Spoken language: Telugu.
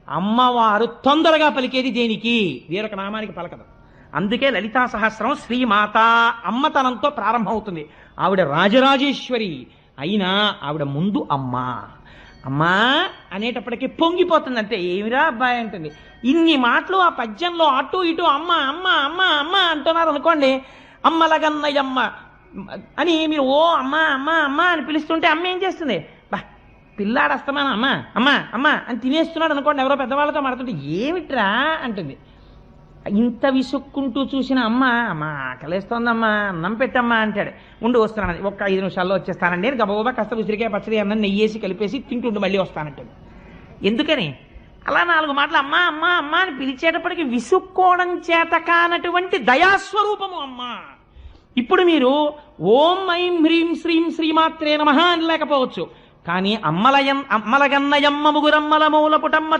అమ్మవారు తొందరగా పలికేది దేనికి? వేరొక నామానికి పలకదు. అందుకే లలితా సహస్రం శ్రీమాత అమ్మతనంతో ప్రారంభమవుతుంది. ఆవిడ రాజరాజేశ్వరి అయినా ఆవిడ ముందు అమ్మా అమ్మా అనేటప్పటికీ పొంగిపోతుంది. అంతే, ఏమిరా అబ్బాయి అంటుంది. ఇన్ని మాటలు ఆ పద్యంలో అటు ఇటు అమ్మ అమ్మ అమ్మ అమ్మ అంటున్నారు అనుకోండి, అమ్మలగన్నయమ్మ అని మీరు ఓ అమ్మ అమ్మ అమ్మ అని పిలుస్తుంటే అమ్మ ఏం చేస్తుంది? బా పిల్లాడు అస్తమానం అమ్మ అమ్మ అమ్మ అని తినేస్తున్నాడు అనుకోండి, ఎవరో పెద్దవాళ్ళతో మాడుతుంటే ఏమిట్రా అంటుంది. ఇంత విసుక్కుంటూ చూసిన అమ్మ అమ్మ ఆకలేస్తోందమ్మా అన్నం పెట్టమ్మా అంటాడు. ఉండి వస్తున్నాను, ఒక్క 5 నిమిషాల్లో వచ్చేస్తానండి అని గబగబా కాస్త ఉసిరికాయ పచ్చడి అన్నం నెయ్యేసి కలిపేసి తింటుండి మళ్ళీ వస్తానంటుంది. ఎందుకని? అలా 4 మాటలు అమ్మ అమ్మ అమ్మ అని పిలిచేటప్పటికి విసుక్కోవడం చేత కానటువంటి దయాస్వరూపము అమ్మ. ఇప్పుడు మీరు ఓం ఐం హ్రీం శ్రీం శ్రీమాత్రే నమః అని లేకపోవచ్చు, కానీ అమ్మలగన్నయమ్మ ముగురమ్మల మూల పుటమ్మ